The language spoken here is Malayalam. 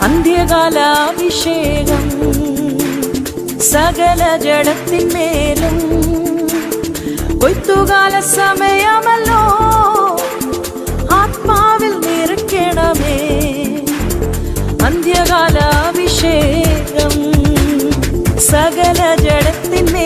അന്ത്യകാലാഭിഷേകം സകല ജഡത്തിന്മേലും കൊയ്ത്തുകാല സമയമല്ലോ ആത്മാവിൽ നിറയ്ക്കണമേ അന്ത്യകാലാഭിഷേകം സകല ജഡത്തിന്മേലും